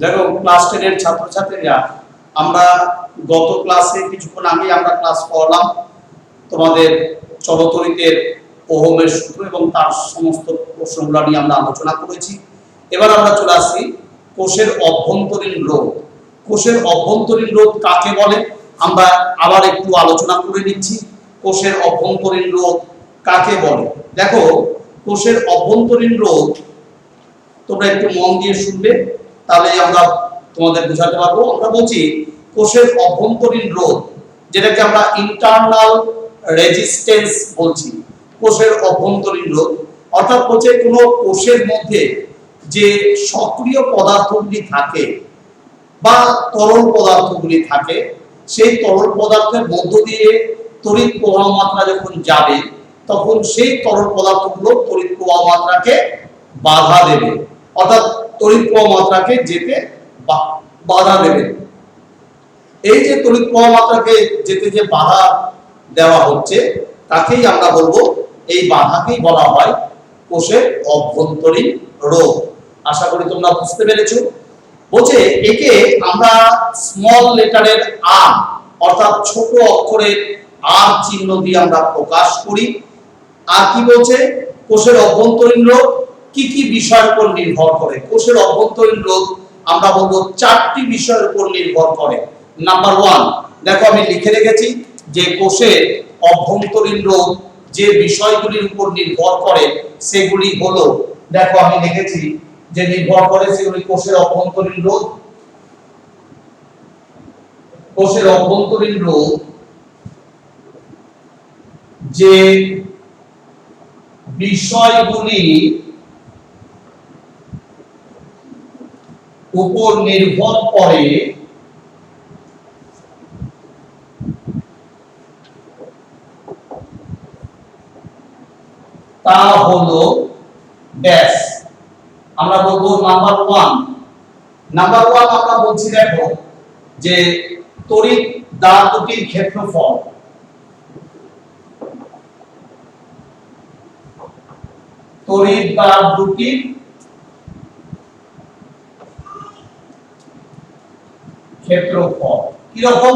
দেখো ক্লাস 10 এর ছাত্রছাত্রীরা, আমরা গত ক্লাসে কিছুক্ষণ আগে আমরা ক্লাস করলাম তোমাদের চলতরিতের ওহমের সূত্র এবং তার সমস্ত প্রশ্নগুলো নিয়ে আমরা আলোচনা করেছি। এবার আমরা চলে আসছি কোষের অভ্যন্তরীণ রোধ। কোষের অভ্যন্তরীণ রোধ কাকে বলে আমরা আবার একটু আলোচনা করে নিচ্ছি। কোষের অভ্যন্তরীণ রোধ কাকে বলে? দেখো, কোষের অভ্যন্তরীণ রোধ তোমরা একটু মন দিয়ে শুনবে, তাহলে আমরা তোমাদের বোঝাতে পারবো। আমরা বলছি কোষের অভ্যন্তরীণ রোধ, যেটাকে আমরা ইন্টারনাল রেজিস্ট্যান্স বলছি। কোষের অভ্যন্তরীণ রোধ অর্থাৎ হচ্ছে কোনো কোষের মধ্যে যে সক্রিয় পদার্থগুলি থাকে বা তরল পদার্থগুলি থাকে, সেই তরল পদার্থের মধ্য দিয়ে তড়িৎ প্রবাহ মাত্রা যখন যাবে, তখন সেই তরল পদার্থগুলো তড়িৎ প্রবাহ মাত্রাকে বাধা দেবে, অর্থাৎ তড়িৎ প্রবাহ মাত্রাকে যেতে বাধা দেবে। এই যে তড়িৎ প্রবাহ মাত্রাকে যেতে যে বাধা দেওয়া হচ্ছে, তাকেই আমরা বলবো, এই বাধাকেই বলা হয় কোষের অভ্যন্তরীণ রোধ। আশা করি তোমরা বুঝতে পেরেছো। বলছে একে আমরা স্মল লেটারের আর অর্থাৎ ছোট অক্ষরের আর চিহ্ন দিয়ে আমরা প্রকাশ করি। আর কি বলছে, কোষের অভ্যন্তরীণ রোধ কি কি বিষয়ের উপর নির্ভর করে? কোষের অভ্যন্তরীণ রোধ আমরা বলবো 4টি বিষয়ের উপর নির্ভর করে। নাম্বার 1, দেখো আমি লিখে রেখেছি যে কোষের অভ্যন্তরীণ রোধ যে বিষয়গুলির উপর নির্ভর করে সেগুলি হলো, দেখো আমি লিখেছি যে নির্ভর করে সেগুলি কোষের অভ্যন্তরীণ রোধ। কোষের অভ্যন্তরীণ রোধ যে বিষয়গুলি উপর নির্ভর করে তা হলো ড্যাশ। আমরা বলবো নাম্বার 1। নাম্বার 1 আমরা বলছি, দেখো যে তড়িৎ দ্বার দুটির ক্ষেত্রফল। তড়িৎ দ্বার দুটির ক্ষেত্রফল কি রকম?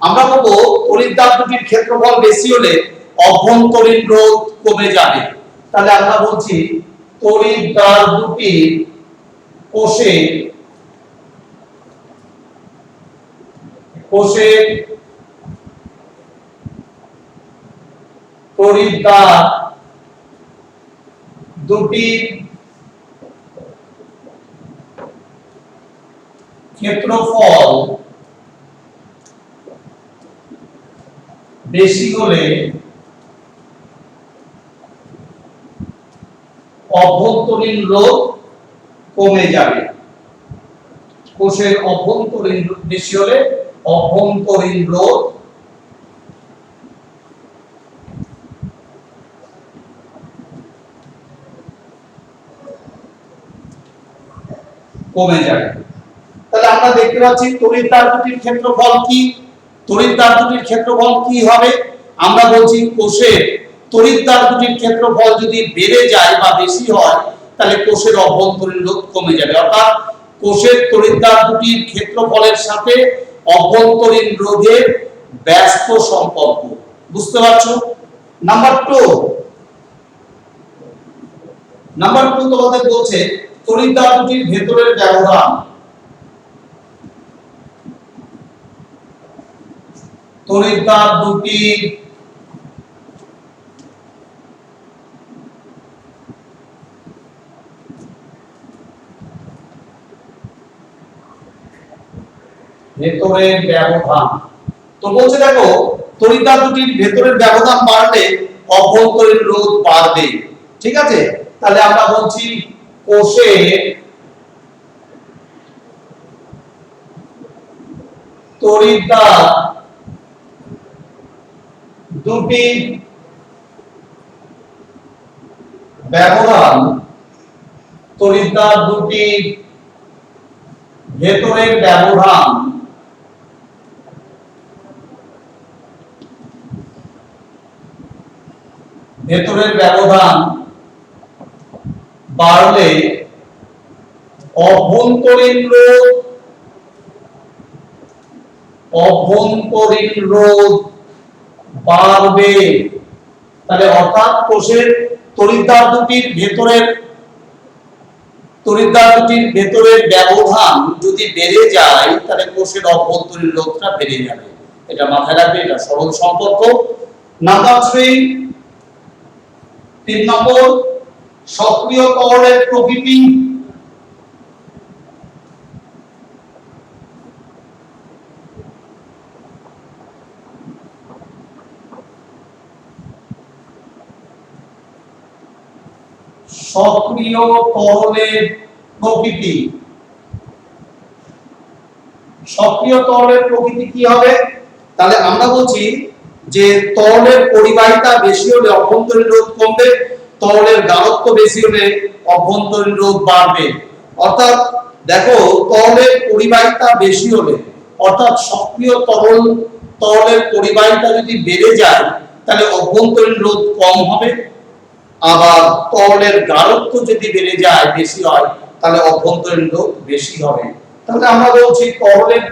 আমরা বলবো তড়িৎ দ্বার দুটির ক্ষেত্রফল বেশি হলে অভ্যন্তরীণ রোধ কমে যাবে। তাহলে আমরা বলছি তড়িৎ দ্বার দুটির কোষের তড়িৎ দ্বার দুটির ক্ষেত্রফল বেশি হলে অভ্যন্তরীণ রোধ কমে যাবে। কোষের অভ্যন্তরীণ বেশি হলে অভ্যন্তরীণ রোধ কমে যাবে। তাহলে আমরা দেখতে পাচ্ছি তড়িৎ দ্বার দুটির ক্ষেত্রফল কি? তড়িৎ দ্বার দুটির ক্ষেত্রফল কি হবে? আমরা বলছি কোষের তড়িৎ দ্বার দুটির ক্ষেত্রফল যদি বেড়ে যায় বা বেশি হয়, তাহলে কোষের অভ্যন্তরীণ রোধ কমে যাবে। অর্থাৎ কোষের তড়িৎ দ্বার দুটির ক্ষেত্রফলের সাথে অভ্যন্তরীণ রোধের ব্যস্ত সম্পর্ক। বুঝতে পারছো? নাম্বার 2 তোমাদের বলছে তড়িৎ দ্বার দুটির ভেতরের ব্যবধান। তড়িৎ দ্বার দুটির ভেতরের ব্যবধান। তো বলছে দেখো তড়িৎ দ্বার দুটির ভেতরের ব্যবধান বাড়লে অভ্যন্তরীণ রোধ বাড়বে। ঠিক আছে? তাহলে আমরা বলছি কোষের তড়িৎ দ্বার দুটির ব্যবধান, তড়িৎ দ্বার দুটির ভেতরের ব্যবধান বাড়লে অভ্যন্তরীণ রোধ, অভ্যন্তরীণ রোধ বাড়বে। তাহলে অর্থাৎ কোষের তড়িৎদ্বার দুটির ভেতরের ব্যবধান যদি বেড়ে যায় তাহলে কোষের অভ্যন্তরীণ রোধটা বেড়ে যাবে। এটা মাথায় রাখবে, এটা সরল সম্পর্ক। নাম্বার 3 নম্বর, সক্রিয় তরলের প্রকৃতি। সক্রিয় তরলের প্রকৃতি, সক্রিয় তরলের প্রকৃতি কি হবে? তাহলে আমরা বলছি যে তরলের পরিবাহিতা বেশি হলে অভ্যন্তরীণ রোধ কমবে, তরলের গাঢ়ত্ব বেশি হলে অভ্যন্তরীণ রোধ বাড়বে। অর্থাৎ দেখো, তরলের পরিবাহিতা বেশি হলে, অর্থাৎ সক্রিয় তরলের পরিবাহিতা যদি বেড়ে যায় তাহলে অভ্যন্তরীণ রোধ কম হবে। আবার তরলের গাঢ়ত্ব যদি বেড়ে যায়, বেশি হয়, তাহলে অভ্যন্তরীণ রোধ বেশি হবে। তাহলে আমরা বলছি তরলের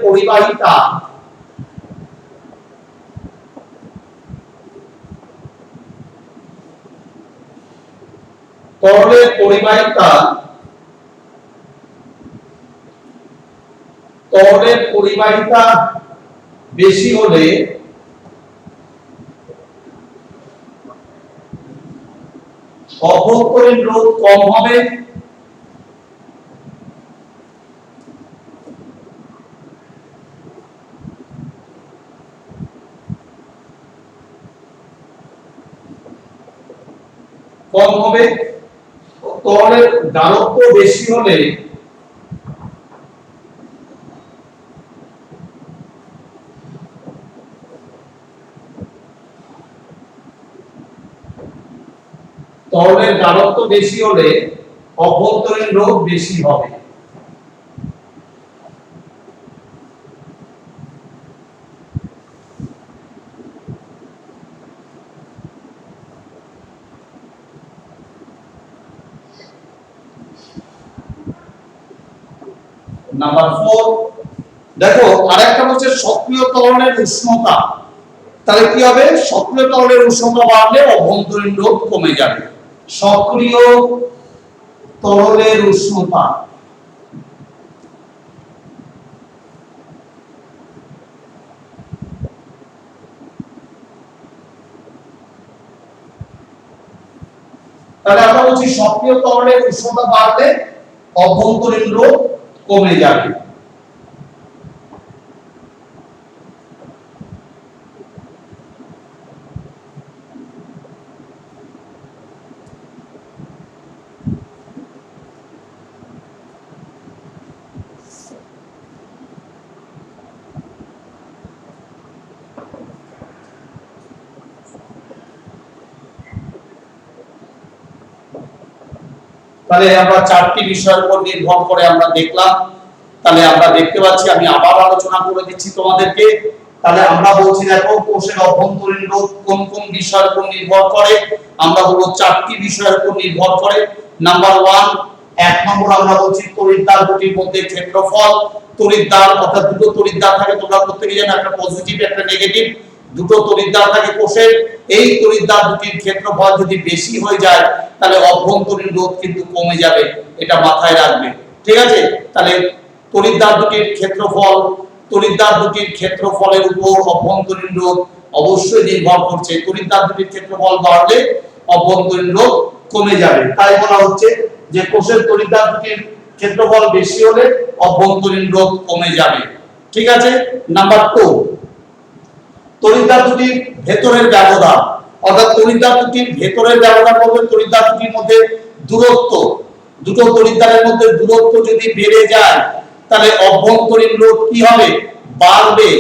পরিবাহিতা বেশি হলে অভ্যন্তরীণ রোধ কম হবে। তরলের গাঢ়ত্ব বেশি হলে অভ্যন্তরীণ রোধ বেশি হবে। নাম্বার 4, দেখো আরেকটা হচ্ছে সক্রিয় তরলের উষ্ণতা। তাহলে কি হবে? সক্রিয় তরলের উষ্ণতা বাড়লে অভ্যন্তরীণ রোধ কমে যাবে। সক্রিয় তরলের উষ্ণতা তাহলে আমরা বলছি সক্রিয় তরলের উষ্ণতা বাড়লে অভ্যন্তরীণ রোধ কমে যাবে। তাহলে আমরা চারটি বিষয়ের উপর নির্ভর করে আমরা দেখলাম। তাহলে আমরা দেখতে পাচ্ছি, আমি আবার আলোচনা করে দিচ্ছি তোমাদেরকে। তাহলে আমরা বলছি দেখো, কোষের অভ্যন্তরীণ রোধ কোন কোন বিষয়ের উপর নির্ভর করে? আমরা বলবো চারটি বিষয়ের উপর নির্ভর করে। নাম্বার 1, 1 নম্বর আমরা বলছি তড়িৎদ্বার দুটির মধ্যে ক্ষেত্রফল। তড়িৎদ্বার অর্থাৎ দুটো তড়িৎদ্বার থাকে, তোমরা প্রত্যেকই জানো, একটা পজিটিভ একটা নেগেটিভ। দুটো তড়িৎদ্বার থাকে কোষের, এই তড়িৎদ্বার দুটির ক্ষেত্রফল যদি বেশি হয়ে যায় তাহলে অভ্যন্তরীণ রোধ কিন্তু কমে যাবে, এটা মাথায় রাখবে। ঠিক আছে? তাহলে তড়িৎদ্বার দুটির ক্ষেত্রফলের উপর অভ্যন্তরীণ রোধ অবশ্যই নির্ভর করছে। তড়িৎদ্বার দুটির ক্ষেত্রফল বাড়লে অভ্যন্তরীণ রোধ কমে যাবে। তাই বলা হচ্ছে যে কোষের তড়িৎদ্বার দুটির ক্ষেত্রফল বেশি হলে অভ্যন্তরীণ রোধ কমে যাবে। ঠিক আছে? নাম্বার 2, তড়িৎদ্বার দুটির ভেতরের ব্যবধান। অর্থাৎ তড়িৎদ্বার দুটির ভেতরের ব্যবধান বলতে তড়িৎদ্বার দুটির মধ্যে দূরত্ব, দুটো তড়িৎদ্বারের মধ্যে দূরত্ব যদি বেড়ে যায় তাহলে অভ্যন্তরীণ রোধ কি হবে? বাড়বে।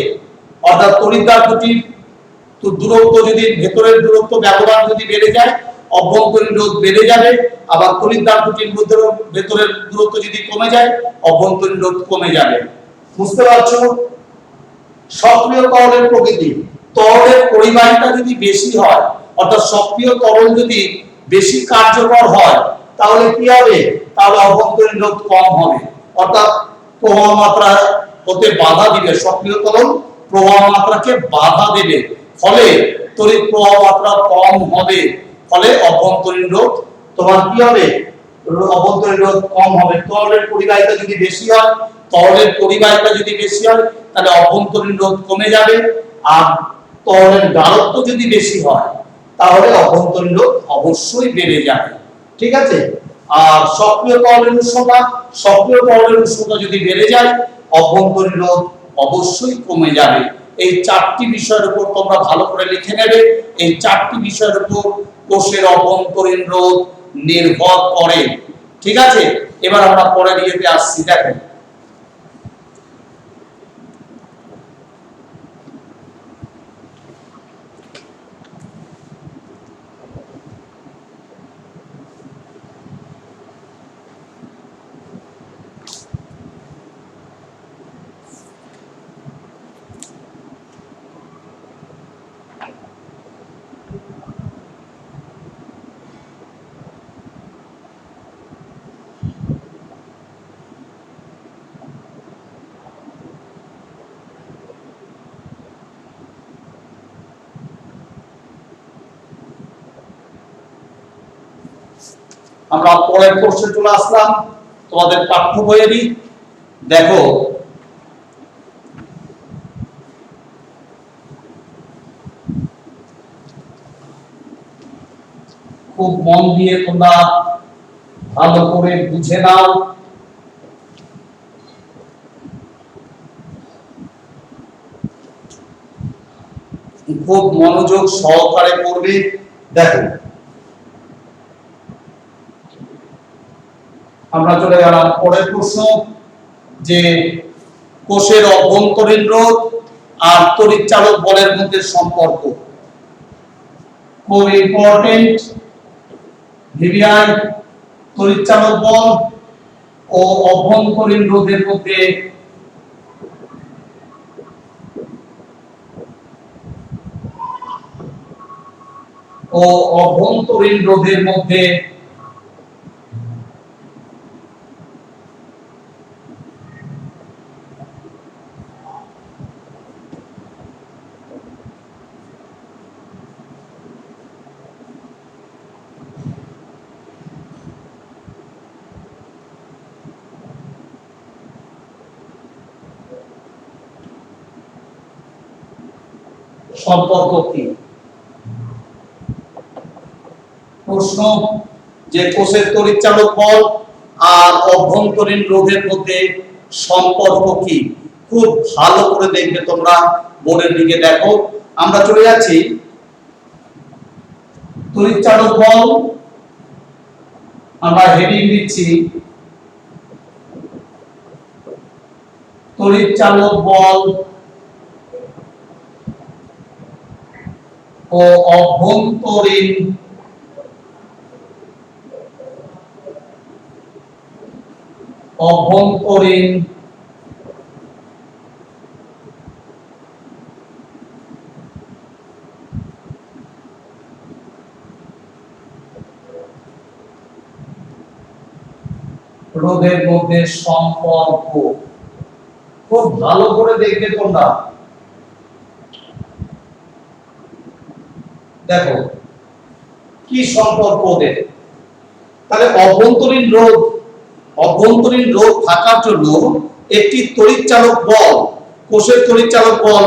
অর্থাৎ তড়িৎদ্বার দুটির দূরত্ব যদি, ভেতরের দূরত্ব ব্যবধান যদি বেড়ে যায় অভ্যন্তরীণ রোধ বেড়ে যাবে। আবার তড়িৎদ্বার দুটির মধ্যে ভেতরের দূরত্ব যদি কমে যায় অভ্যন্তরীণ রোধ কমে যাবে। বুঝতে পারছো? সক্রিয় তরলের প্রকৃতি, তরলের পরিবাহিতা যদি বেশি হয়, অর্থাৎ সক্রিয় তরল যদি বেশি কার্যকর হয় তাহলে কি হবে? তাহলে অভ্যন্তরীণ রোধ কম হবে, অর্থাৎ প্রবাহ মাত্রা হতে বাধা দিবে, সক্রিয় ত্বরণ প্রবাহ মাত্রাকে বাধা দেবে, ফলে তড়িৎ প্রবাহ মাত্রা কম হবে, ফলে অভ্যন্তরীণ রোধ তোমার কি হবে? অভ্যন্তরীণ রোধ কম হবে। তরলের পরিবাহিতা যদি বেশি হয়, তরলের পরিবাহিতা যদি বেশি হয় তাহলে অভ্যন্তরীণ রোধ কমে যাবে, আর তরলের গাঢ়ত্ব যদি বেশি হয় তাহলে অভ্যন্তরীণ রোধ অবশ্যই বেড়ে যাবে। ঠিক আছে? আর সক্রিয় তরলের উষ্ণতা যদি বেড়ে যায় অভ্যন্তরীণ রোধ অবশ্যই কমে যাবে। এই চারটি বিষয়ের উপর তোমরা ভালো করে লিখে নেবে। এই চারটি বিষয়ের উপর কোষের অভ্যন্তরীণ রোধ নির্ভর করে। ঠিক আছে? এবার আমরা পরের ইয়েতে আসছি। দেখো আমরা পরের কোর্সে চলে আসলাম, তোমাদের পাঠ্য বইয়েরই। দেখো খুব মন দিয়ে তোমরা ভালো করে বুঝে নাও। খুব মনোযোগ সহকারে পড়বে। দেখো আমরা চলে গেলাম পরের প্রশ্ন, যে কোষের অভ্যন্তরীণ রোধ আর তড়িৎচালক বলের মধ্যে সম্পর্ক। খুব ইম্পর্টেন্ট, ভিভিআই তড়িৎচালক বল ও অভ্যন্তরীণ রোধের মধ্যে সম্পর্ক কি? প্রশ্ন, যে কোষের তড়িৎচালক বল আর অভ্যন্তরীণ রোধের মধ্যে সম্পর্ক কি? খুব ভালো করে দেখবে তোমরা, বোর্ডের দিকে দেখো। আমরা চলে যাচ্ছি তড়িৎচালক বল, আমরা হেডিং দিচ্ছি তড়িৎচালক বল ও অভ্যন্তরীণ রোধের মধ্যে সম্পর্ক। খুব ভালো করে দেখবে তোমরা। দেখো কি সম্পর্ক ওদের। তাহলে অভ্যন্তরীণ রোধ থাকার জন্য একটি তড়িৎচালক বল, কোষের তড়িৎচালক বল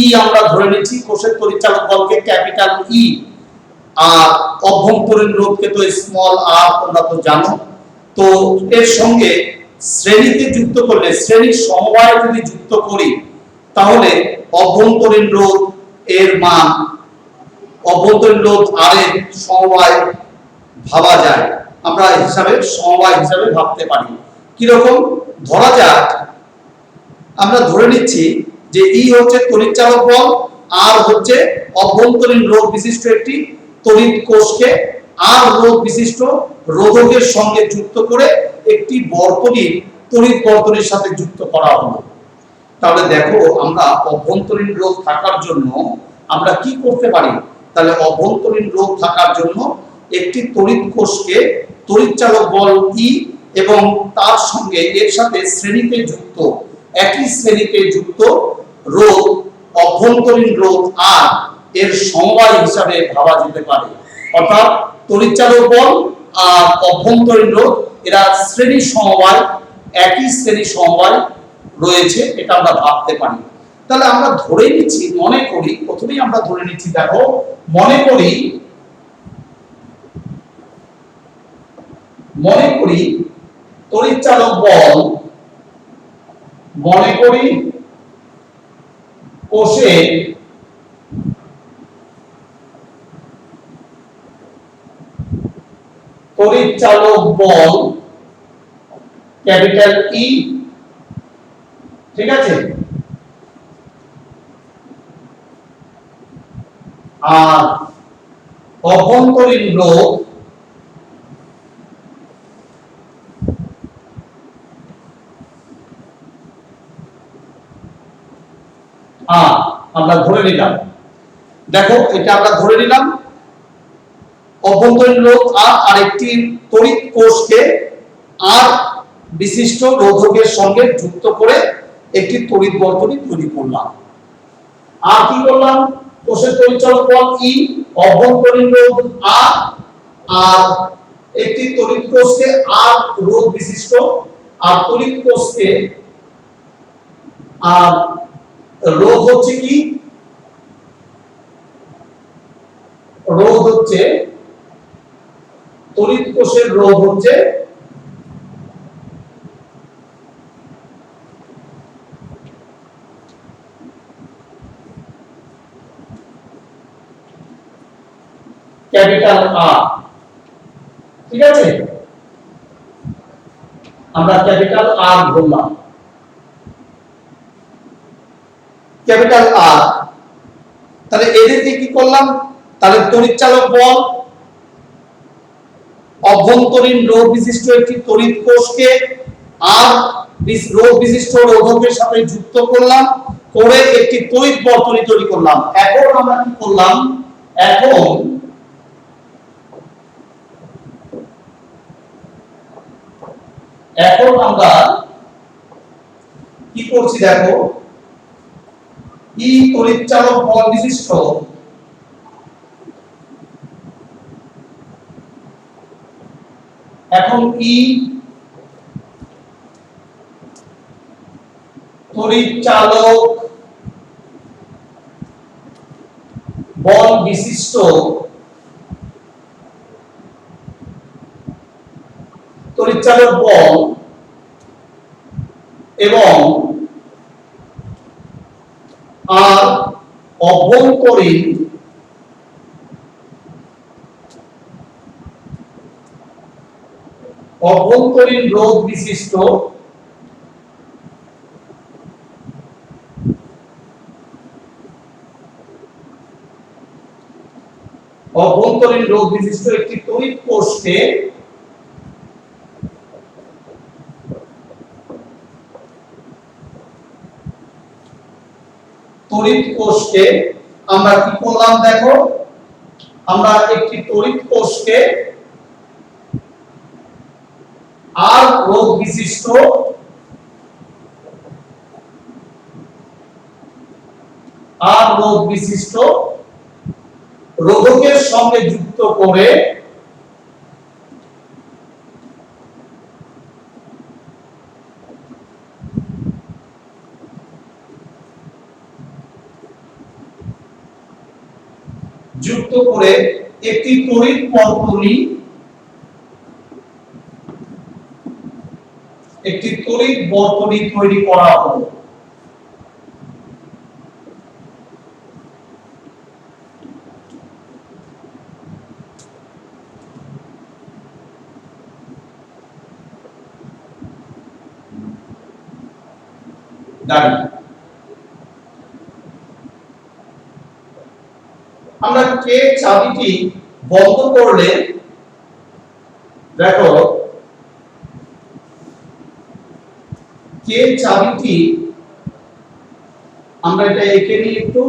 ই আমরা ধরে নিচ্ছি, কোষের তড়িৎচালক বলকে ক্যাপিটাল ই, আর অভ্যন্তরীণ রোধকে তো স্মল আর, তোমরা তো জানো। তো এর সঙ্গে শ্রেণীতে যুক্ত করলে, শ্রেণীর সমবায় যদি যুক্ত করি তাহলে অভ্যন্তরীণ রোধ এর মান, অভ্যন্তরীণ রোধ আর এর সমবায় ভাবা যায়, আমরা সমবায় হিসাবে ভাবতে পারি। কি রকম? ধরা যাক আমরা ধরে নিচ্ছি যে ই হচ্ছে তড়িৎচালক বল, আর হচ্ছে অভ্যন্তরীণ রোধ বিশিষ্ট একটি তড়িৎ কোষকে আর রোধ বিশিষ্ট রোধকের সঙ্গে যুক্ত করে একটি বর্তনী, তড়িৎ বর্তনীর সাথে যুক্ত করা হলো। তাহলে দেখো আমরা অভ্যন্তরীণ রোধ থাকার জন্য আমরা কি করতে পারি? তাহলে অভ্যন্তরীণ রোধ থাকার জন্য একটি তড়িৎ কোষকে তড়িৎচালক বল ই এবং তার সঙ্গে এর সাথে শ্রেণীতে যুক্ত একই শ্রেণীতে যুক্ত রোধ অভ্যন্তরীণ রোধ আর এর সমবায় হিসাবে ভাবা যেতে পারে। অর্থাৎ তড়িৎচালক বল আর অভ্যন্তরীণ রোধ এরা শ্রেণী সমবায়, একই শ্রেণী সমবায় রয়েছে, এটা আমরা ভাবতে পারি। তাহলে আমরা ধরে নিচ্ছি, মনে করি, প্রথমেই আমরা ধরে নিচ্ছি, দেখো মনে করি তড়িৎচালক বল, মনে করি কোষে তড়িৎচালক বল ক্যাপিটাল ই, ঠিক আছে, আর অভ্যন্তরীণ রোধ আমরা ধরে নিলাম। দেখো এটা আমরা ধরে নিলাম অভ্যন্তরীণ রোধ আর একটি তড়িৎ কোষকে আর বিশিষ্ট রোধকের সঙ্গে যুক্ত করে একটি তড়িৎ বর্তনী তৈরি করলাম। আর কি করলাম, কোষের তড়িৎচালক বল ই, অভ্যন্তরীণ রোধ আর একটি তড়িৎ কোষকে আর রোধ বিশিষ্ট, আর তড়িৎ কোষকে আর রোধ হচ্ছে কি, রোধ হচ্ছে তড়িৎ কোষের রোধ হচ্ছে ক্যাপিটাল আর, ঠিক আছে, আমরা ক্যাপিটাল আর ধরলাম, ক্যাপিটাল আর। তাহলে এদেরকে কি করলাম, তাহলে তড়িৎচালক বল অভ্যন্তরীণ রোধ বিশিষ্ট একটি তড়িৎ কোষকে আর রোধ বিশিষ্ট রোধকের সাথে যুক্ত করলাম, করে একটি তড়িৎ বর্তনী তৈরি করলাম। এখন আমরা কি করলাম, এখন আমরা কি করছি, দেখো ই তড়িৎচালক বল বিশিষ্ট এখন ই তড়িৎচালক বল বিশিষ্ট তড়িৎচালক বল এবং আর অভ্যন্তরীণ রোধ বিশিষ্ট একটি তড়িৎ কোষকে আমরা কি করলাম, দেখো আমরা একটি তড়িৎ কোষকে আর রোধ বিশিষ্ট রোধকের সঙ্গে যুক্ত করে একটি তড়িৎ বর্তনী তৈরি করা হলো। আমরা কে চাবিটি বন্ধ করলে, দেখো কে চাবিটি, আমরা এটা এঁকে নিই একটু,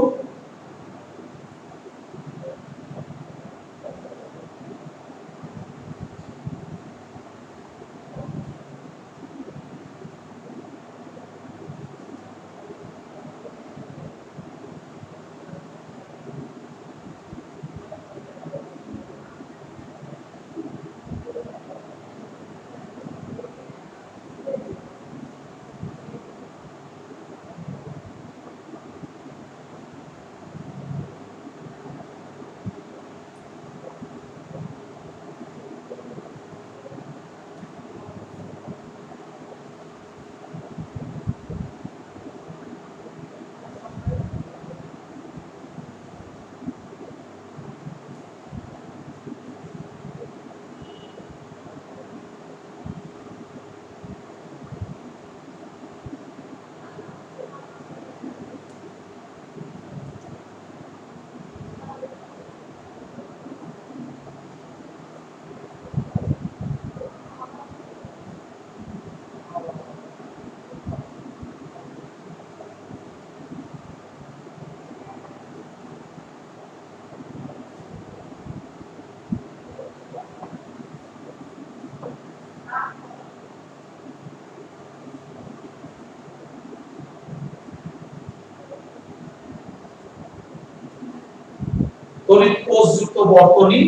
তড়িৎ কোষযুক্ত বর্তনী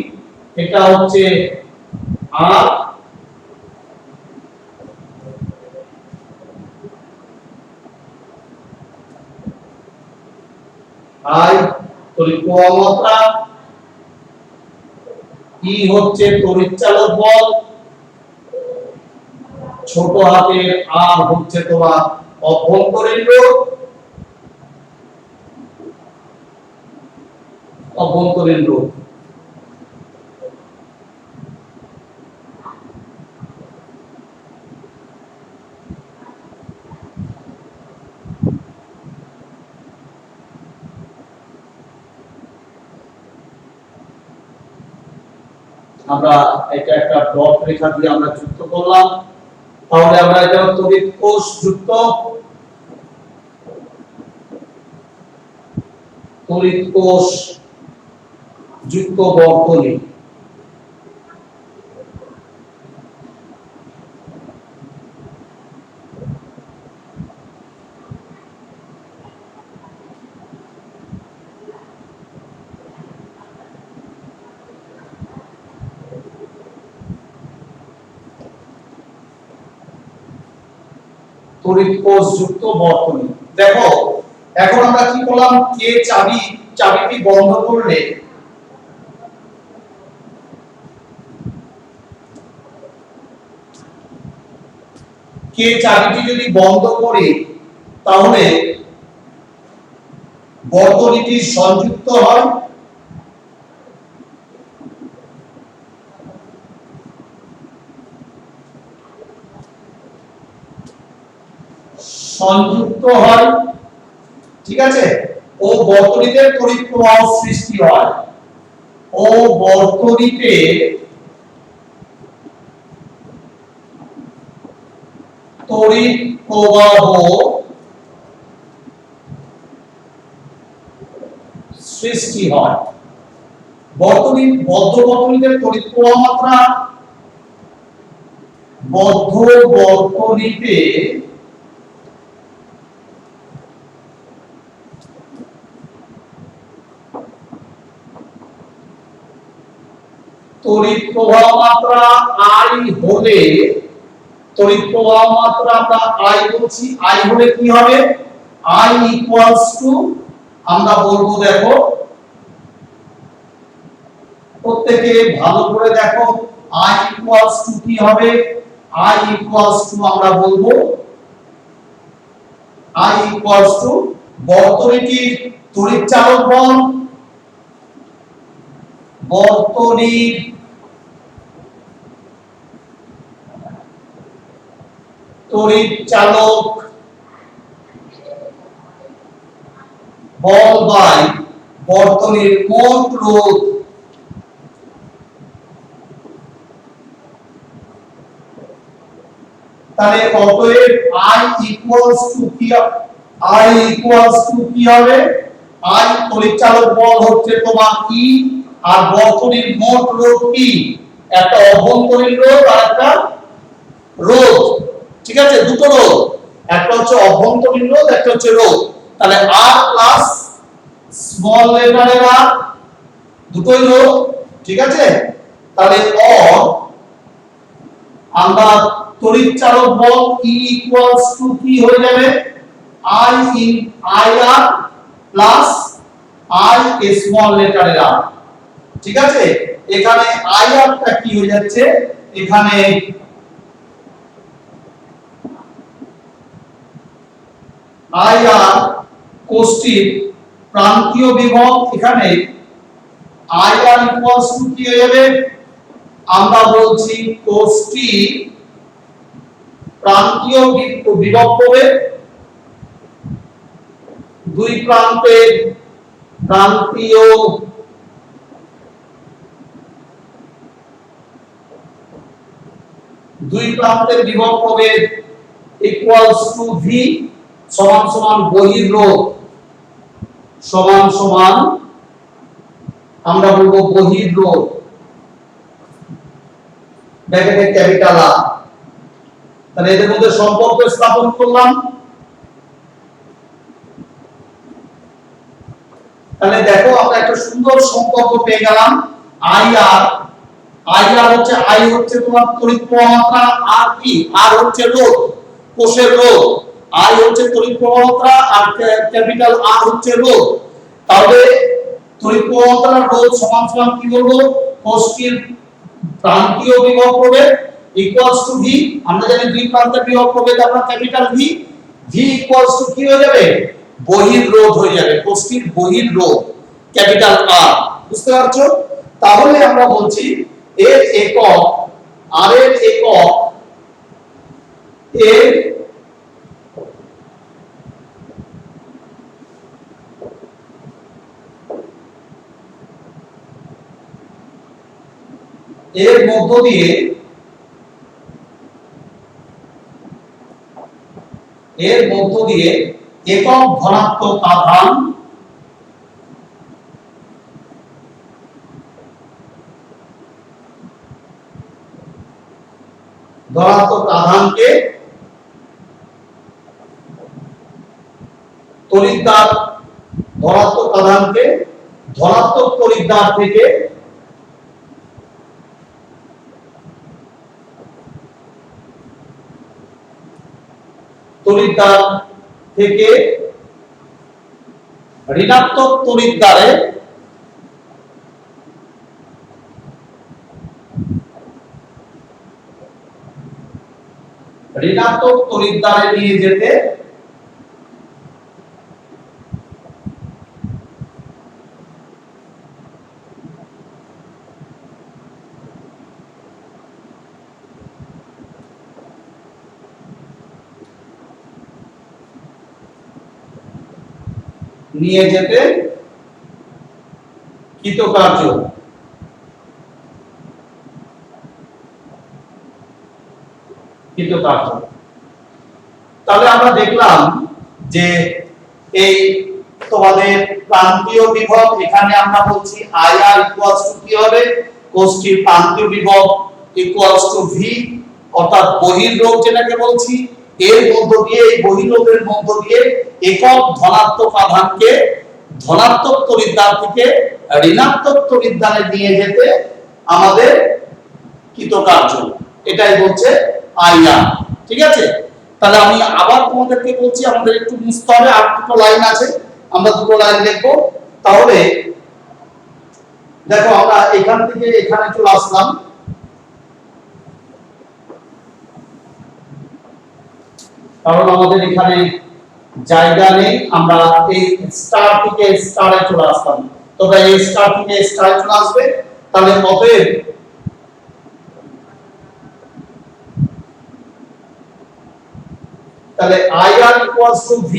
এটা হচ্ছে আর আই তড়িৎ প্রবাহ মাত্রা, ই হচ্ছে তড়িৎ চালক বল, ছোট হাতের আর হচ্ছে তোমার অভ্যন্তরীণ রোধ, অভ্যন্তরীণ রোধ। আমরা এটা একটা ডট রেখা দিয়ে আমরা যুক্ত করলাম, তাহলে আমরা এটা তড়িৎ কোষ যুক্ত তড়িৎ কোষ যুক্ত বর্তনী। তড়িৎ কোষ যুক্ত বর্তনী। দেখো এখন আমরা কি করলাম, কে চাবিটি বন্ধ করলে কে চাবিটি যদি বন্ধ করি তাহলে বর্তনীটি সংযুক্ত হয়, সংযুক্ত হয়, ঠিক আছে, ও বর্তনীতে তড়িৎ প্রবাহ সৃষ্টি হয়, ও বর্তনীতে তড়িৎ প্রবাহ সৃষ্টি হয়। বদ্ধ বর্তনীতে তড়িৎ প্রবাহ মাত্রা, বদ্ধ বর্তনীতে তড়িৎ প্রবাহ মাত্রা I হলে, তড়িৎ প্রবাহ মাত্রা আমরা I বলছি, I হলে কি হবে, I ইকুয়ালস টু আমরা বলবো, দেখো প্রত্যেকে ভালো করে দেখো, I ইকুয়ালস টু কি হবে, I ইকুয়ালস টু আমরা বলবো I ইকুয়ালস টু বর্তনীটির তড়িৎ চালক বল, বর্তনীর তড়িৎ চালক বল বাই বর্তনীর মোট রোধ। তাহলে অতএব I ইকুয়ালস টু কি, I ইকুয়ালস টু কি হবে, I তড়িৎ চালক বল হচ্ছে তোমার E, আর বর্তনীর মোট রোধ কি, একটা অভ্যন্তরীণ রোধ আর একটা রোধ, ঠিক আছে, দুটো রোধ, একটা হচ্ছে অভ্যন্তরীণ রোধ, একটা হচ্ছে রোধ। তাহলে R প্লাস স্মল লেটারের R, দুটোই রোধ, ঠিক আছে। তাহলে অর আমরা তড়িৎ চালক বল E ইকুয়ালস টু কি হয়ে যাবে, I in IR plus I small লেটারের R, ঠিক আছে। এখানে IR টা কি হয়ে যাচ্ছে, এখানে IR কোষটির প্রান্তীয় বিভব, এখানে IR ইকুয়ালস টু কি হয়ে যাবে, আমরা বলছি কোষটি প্রান্তীয় বিভব হবে, দুই প্রান্তের প্রান্তীয় বিভব প্রভেদ ইকুয়ালস টু ভি সমান সমান বহির্রোধ, সমান সমান আমরা বলবো বহির্রোধ, ব্র্যাকেটে ক্যাপিটাল আর, তাহলে এদের মধ্যে সম্পর্ক স্থাপন করলাম। তাহলে দেখো আমরা একটা সুন্দর সম্পর্ক পেয়ে গেলাম। আই আর হচ্ছে আই হচ্ছে তোমার তড়িৎ প্রবাহ মাত্রা, আর কি আর হচ্ছে রোধ, কোষের রোধ। আই হচ্ছে তড়িৎ প্রবাহ মাত্রা আর ক্যাপিটাল আর হচ্ছে রোধ। তাহলে তড়িৎ প্রবাহ মাত্রা রোধ সমান সমান কি বলবো, কোষটির প্রান্তীয় বিভব প্রভেদ ইকুয়ালস টু ভি। আমরা জানি দুই প্রান্তের বিভব প্রভেদ আমরা capital V. V equals to কি হয়ে যাবে, বহির্রোধ হয়ে যাবে, কোষটির বহির্রোধ ক্যাপিটাল আর। বুঝতে পারছো? তাহলে আমরা বলছি এর একক, আর এর একক, এর মধ্য দিয়ে একক ধনাত্মক আধান আধানকে তড়িৎদ্বার, ধনাত্মক আধানকে ধনাত্মক তড়িৎদ্বার থেকে ঋণাত্মক তড়িৎদ্বারে নিয়ে যেতে কৃতকার্য। তাহলে আমরা দেখলাম যে এই তোমাদের প্রান্তীয় বিভব, এখানে আমরা বলছি আইআর ইকুয়ালস টু কি হবে, কোষটির প্রান্তীয় বিভব ইকুয়ালস টু ভি, অর্থাৎ বহির্রোধ যেটাকে বলছি, এর মধ্য দিয়ে, এই বহির্রোধের মধ্য দিয়ে একক ধনাত্মক আধানকে ধনাত্মক তড়িৎদ্বার থেকে ঋণাত্মক তড়িৎদ্বারে নিয়ে যেতে আমাদের কৃতকার্য, এটাই বলছে আইআর। ঠিক আছে? তাহলে আমি আবার তোমাদেরকে বলছি, আমাদের একটু বুঝতে হবে, আর দুটো লাইন আছে, আমরা দুটো লাইন লিখবো। তাহলে দেখো আমরা এখান থেকে এখানে চলে আসলাম, কারণ আমাদের এখানে জায়গা নেই, আমরা এই স্টার থেকে স্টারে চলে আসলাম, তবে এই স্টার থেকে স্টারে চলে আসবে। তাহলে অতএব IR equals to V,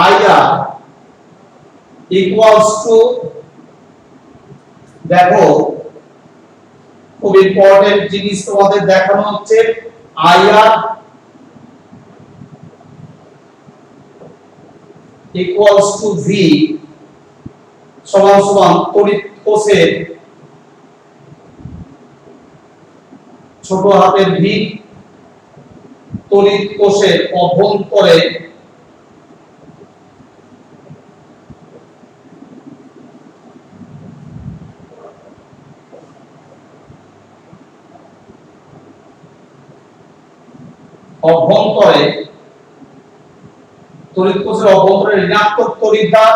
IR equals to, দেখো খুব ইম্পর্টেন্ট জিনিস তোমাদের দেখানো হচ্ছে, IR equals to V সমান সমান তড়িৎ কোষের ছোট হাতের v, তড়িৎ কোষের অভ্যন্তরে তড়িৎ কোষের অভ্যন্তরে ঋণাত্মক তড়িৎদ্বার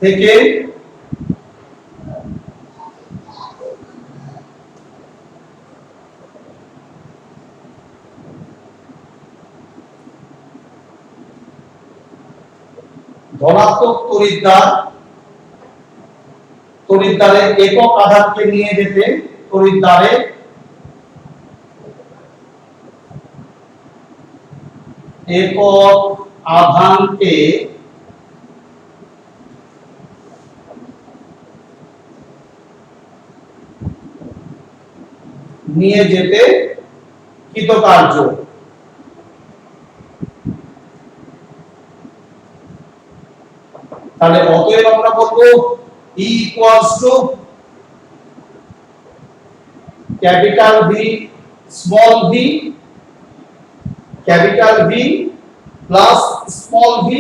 থেকে ধনাত্মক তড়িৎদ্বারে একক আধানকে নিয়ে যেতে, তড়িৎদ্বারে একক আধানকে নিয়ে যেতে কৃতকার্য। তাহলে অতএব আমরা বলবো E equals to capital V small v, capital V plus small v,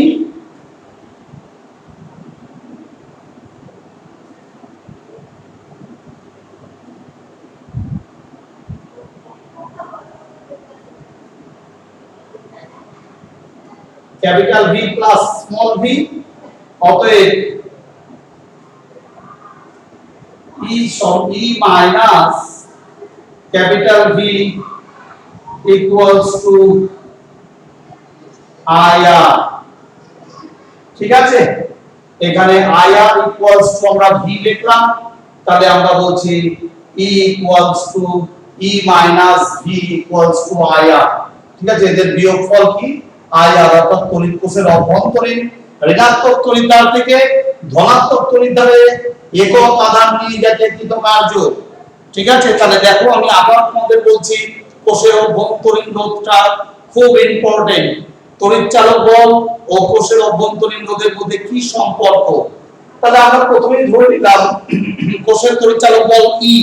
capital V plus small v, অতএব E minus capital V equals to IR। ঠিক আছে, এখানে IR equals to আমরা V লিখলাম, তাহলে আমরা বলছি E equals to E minus V equals to IR। ঠিক আছে, এদের বিয়োগফল কি IR, অর্থাৎ তড়িৎ কোষের অভ্যন্তরীণ ঋণাত্মক তড়িৎদ্বার থেকে ধনাত্মক তড়িৎদ্বারে একক আধান নিয়ে যেতে কৃতকার্য। ঠিক আছে, তাহলে দেখো আমি আবার তোমাদের বলছি কোষের অভ্যন্তরীণ রোধটা খুব ইম্পর্টেন্ট। তড়িৎচালক বল ও কোষের অভ্যন্তরীণ রোধের মধ্যে কি সম্পর্ক? তাহলে আমরা প্রথমেই ধরে নিলাম কোষের তড়িৎচালক বল E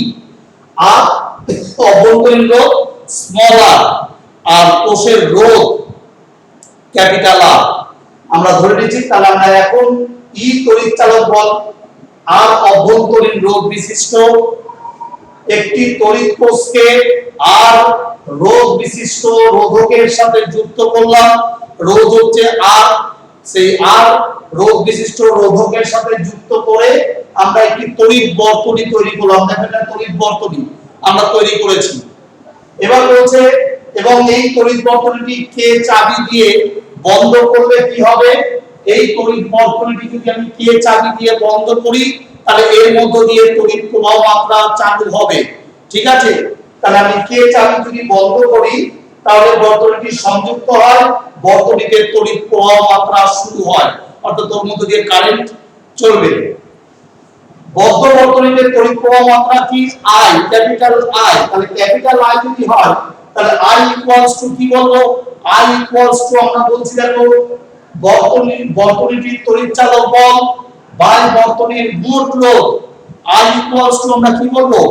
আর অভ্যন্তরীণ রোধ স্মল r, আর কোষের রোধ ক্যাপিটাল R আমরা ধরে নিয়েছি। তাহলে আমরা এখন E তড়িৎচালক বল আর অভ্যন্তরীণ রোধ বিশিষ্ট একটি তড়িৎ কোষকে আর রোধ বিশিষ্ট রোধকের সাথে যুক্ত করলাম। রোধ হচ্ছে আর, সেই আর রোধ বিশিষ্ট রোধকের সাথে যুক্ত করে আমরা একটি তড়িৎ বর্তনী তৈরি করলাম। দেখেন এটা তড়িৎ বর্তনী আমরা তৈরি করেছি। এবার বলছে এবং এই তড়িৎ বর্তনীটি কে চাবি দিয়ে বন্ধ করলে কি হবে? এই তড়িৎ বর্তনীটি যদি আমি কে চাবি দিয়ে বন্ধ করি তাহলে এর মধ্য দিয়ে তড়িৎ প্রবাহ মাত্রা চালু হবে। ঠিক আছে, তাহলে আমি কে চাবি যদি বন্ধ করি তাহলে বর্তনীটি সংযুক্ত হয়, বর্তনীতে তড়িৎ প্রবাহ মাত্রা শুরু হয়, অর্থাৎ ওর মধ্য দিয়ে কারেন্ট চলবে। বদ্ধ বর্তনীতে তড়িৎ প্রবাহ মাত্রা কি I, ক্যাপিটাল I। তাহলে ক্যাপিটাল I যদি হয় তাহলে I ইকুয়ালস টু কি বলবো? I ইকুয়ালস টু আমরা বলছি দেখো বর্তনীটির তড়িৎচালক বল বাই বর্তনীর মোট রোধ। I ইকুয়ালস টু আমরা কি বলবো?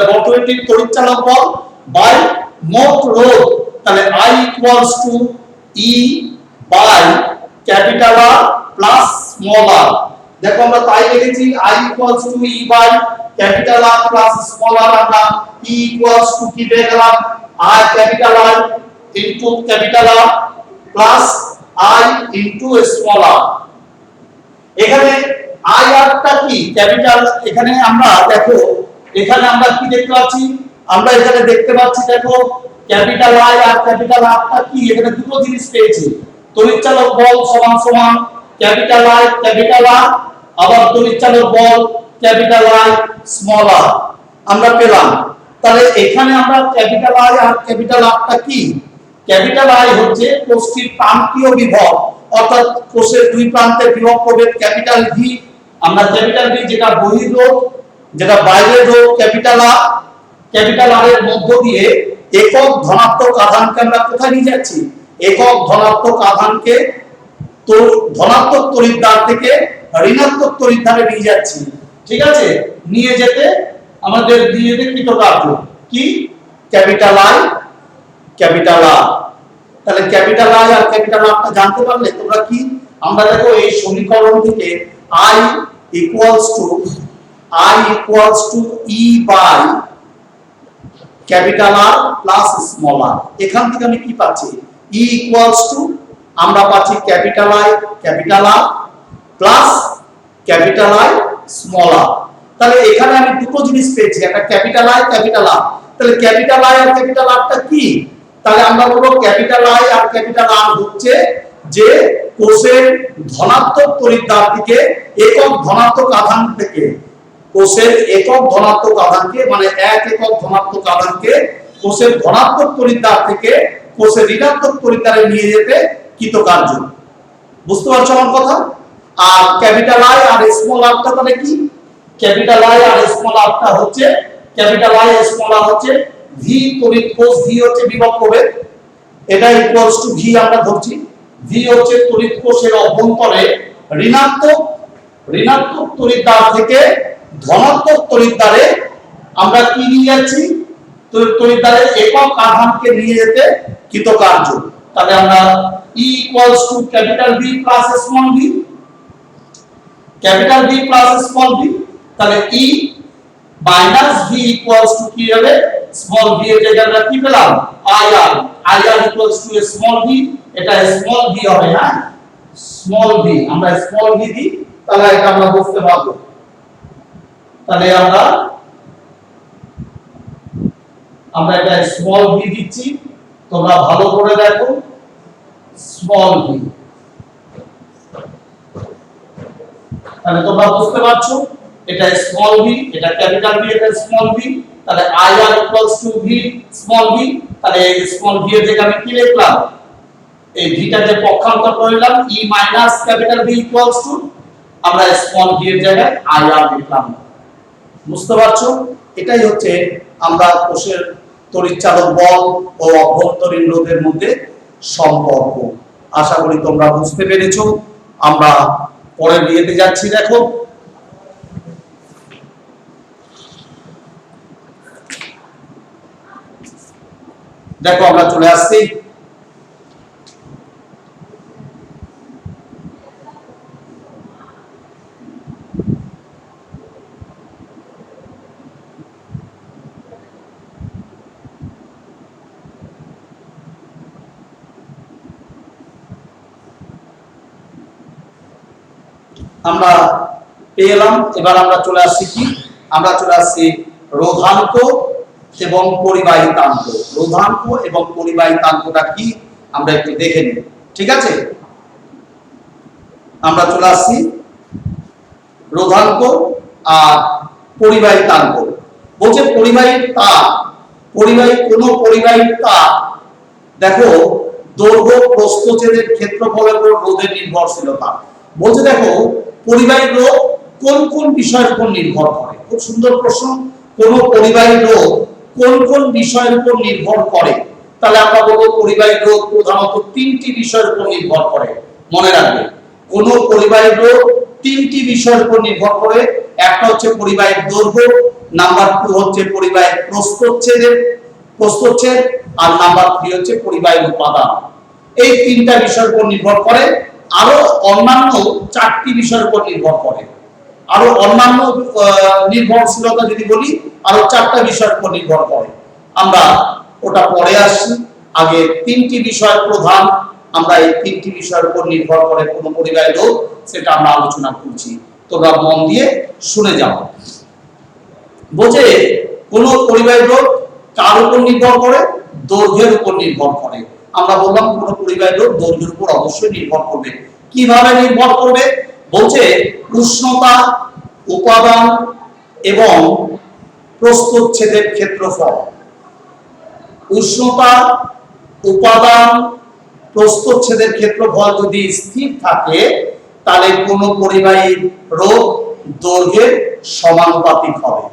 বর্তনীটির তড়িৎচালক বল বাই মোট রোধ। তাহলে I equals to E by capital R plus small r। দেখো আমরা তাই লিখেছি I equals to E by capital R plus small r। আমরা E ইকুয়ালস টু কি পেয়ে গেলাম? I capital R into capital R plus I into small r। এখানে I আর টা কি? ক্যাপিটাল। এখানে আমরা দেখো এখানে আমরা কি দেখতে পাচ্ছি? আমরা এখানে দেখতে পাচ্ছি দেখো ক্যাপিটাল I আর ক্যাপিটাল R টা কি? এখানে দুটো জিনিস পেয়েছি, তড়িৎচালক বল সমান সমান ক্যাপিটাল I ক্যাপিটাল R, আবার তড়িৎচালক বল ক্যাপিটাল I স্মল r আমরা পেলাম। তাহলে এখানে আমরা ক্যাপিটাল I আর ক্যাপিটাল R টা কি? ক্যাপিটাল I হচ্ছে কোষটির প্রান্তীয় বিভব, অর্থাৎ কোষের দুই প্রান্তের বিভব প্রভেদ ক্যাপিটাল V। আমরা ক্যাপিটাল V যেটা বহির্রোধ, যেটা বাইরের রোধ ক্যাপিটাল R। ক্যাপিটাল R এর মধ্য দিয়ে একক ধনাত্মক আধানকে আমরা কোথায় নিয়ে যাচ্ছি? একক ধনাত্মক আধানকে তো ধনাত্মক তড়িৎদ্বার থেকে ঋণাত্মক তড়িৎদ্বারে নিয়ে যাচ্ছি। ঠিক আছে, নিয়ে যেতে আমাদের দিয়ে দিতে কৃতকার্য কি? Capital I capital R। তাহলে ক্যাপিটাল I আর ক্যাপিটাল R টা জানতে পারলে তোমরা কি? আমরা দেখো এই সমীকরণ থেকে I equals to E by capital R plus small r। এখান থেকে আমি কি পাচ্ছি? E ইকুয়ালস টু আমরা পাচ্ছি capital I capital R plus capital I small r। তাহলে এখানে আমি দুটো জিনিস পেয়েছি, একটা ক্যাপিটাল I ক্যাপিটাল R। তাহলে ক্যাপিটাল I আর ক্যাপিটাল R টা কি? তাহলে আমরা বলবো ক্যাপিটাল I আর ক্যাপিটাল R হচ্ছে যে কোষের ধনাত্মক তড়িৎদ্বার থেকে একক ধনাত্মক আধান থেকে কোষের একক ধনাত্মক আধানকে মানে এক একক ধনাত্মক আধানকে কোষের ধনাত্মক তড়িৎদ্বার থেকে কোষের ঋণাত্মক তড়িৎদ্বারে নিয়ে যেতে কৃতকার্য। বুঝতে পারছো আমার কথা? আর ক্যাপিটাল I আর স্মল r টা তাহলে কি? ক্যাপিটাল আই আর স্মল আরটা হচ্ছে ক্যাপিটাল আই স্মল আর হচ্ছে ভি তড়িৎ কোষ, ভি হচ্ছে বিভব প্রভেদ, এটা ইকুয়ালস টু ভি আমরা ধরছি। ভি হচ্ছে তড়িৎ কোষের অভ্যন্তরে ঋণাত্মক ঋণাত্মক তড়িৎদ্বার থেকে ধনাত্মক তড়িৎদ্বারে আমরা কি নিয়ে যাচ্ছি, তড়িৎদ্বারের একক আধানকে নিয়ে যেতে কৃতকার্য। তাহলে আমরা E equals two capital V plus small v, capital V plus small v, তাহলে E minus V equals to কি হবে, স্মল v এর জায়গায় আমরা কি পেলাম, IR, IR equals to small v, এটা স্মল v হবে না, স্মল v, আমরা স্মল v দিই, তাহলে এটা আমরা বুঝতে পারবো। তাহলে আমরা এটা স্মল v দিচ্ছি, তোমরা ভালো করে দেখো, স্মল v, তাহলে তোমরা বুঝতে পারছো এটা স্মল v, এটা ক্যাপিটাল V, এটা স্মল v, তাহলে IR equals to v small v, তাহলে এই স্মল v এর জায়গায় আমি কি লিখলাম, এই ভিটাকে পক্ষান্তর করলাম, E minus capital V equals to আমরা স্মল v এর জায়গায় IR লিখলাম। বুঝতে পারছো, এটাই হচ্ছে আমরা কোষের তড়িৎচালক বল ও অভ্যন্তরীণ রোধের মধ্যে সম্পর্ক। আশা করি তোমরা বুঝতে পেরেছো। আমরা পরের বিয়েতে যাচ্ছি। দেখো আমরা চলে আসছি। আমরা পেলাম, এবার আমরা চলে আসছি কি, আমরা চলে আসছি রোধাঙ্ক এবং পরিবাহিতাঙ্ক। রোধাঙ্ক এবং পরিবাহিতাঙ্কটা কি আমরা একটু দেখে নিই, ঠিক আছে। আমরা চলে আসছি রোধাঙ্ক আর পরিবাহিতাঙ্ক। বলছে পরিবাহী তার, কোন পরিবাহী তার দেখো দৈর্ঘ্য প্রস্থচ্ছেদের ক্ষেত্রফলের উপর রোধের নির্ভরশীলতা। বলছে দেখো পরিবাহী রোধ কোন কোন বিষয়ের উপর নির্ভর করে। খুব সুন্দর প্রশ্ন, কোন পরিবাহী রোধ কোন কোন বিষয়ের উপর নির্ভর করে। তাহলে আমরা বলবো পরিবাহী রোধ প্রধানত তিনটি বিষয়ের উপর নির্ভর করে। মনে রাখবে কোন পরিবাহী রোধ তিনটি বিষয়ের উপর নির্ভর করে। একটা হচ্ছে পরিবাহীর দৈর্ঘ্য, নাম্বার 2 হচ্ছে পরিবাহীর প্রস্থচ্ছেদ, আর নাম্বার 3 হচ্ছে পরিবাহীর উপাদান। এই তিনটা বিষয়ের উপর নির্ভর করে। আরো অন্যান্য চারটি বিষয়ের উপর নির্ভর করে। আরো অন্যান্য নির্ভরশীলতা যদি বলি আরো চারটা বিষয়ের উপর নির্ভর করে। আমরা ওটা পরে আসছি, আগে তিনটি বিষয় প্রধান। আমরা এই তিনটি বিষয়ের উপর নির্ভর করে কোন পরিবাহী রোধ, সেটা আমরা আলোচনা করছি। তোমরা মন দিয়ে শুনে যাও। বোঝে কোন পরিবাহী রোধ কার উপর নির্ভর করে, দৈর্ঘ্যের উপর নির্ভর করে। আমরা বললাম কোন পরিবাহী রোধ দৈর্ঘ্যের উপর অবশ্যই নির্ভর করবে। কিভাবে নির্ভর করবে, বলছে উষ্ণতা, উপাদান এবং প্রস্থচ্ছেদের ক্ষেত্রফল। উষ্ণতা, উপাদান, প্রস্থচ্ছেদের ক্ষেত্রফল যদি স্থির থাকে তাহলে কোন পরিবাহীর রোধ দৈর্ঘ্যের সমানুপাতিক হবে।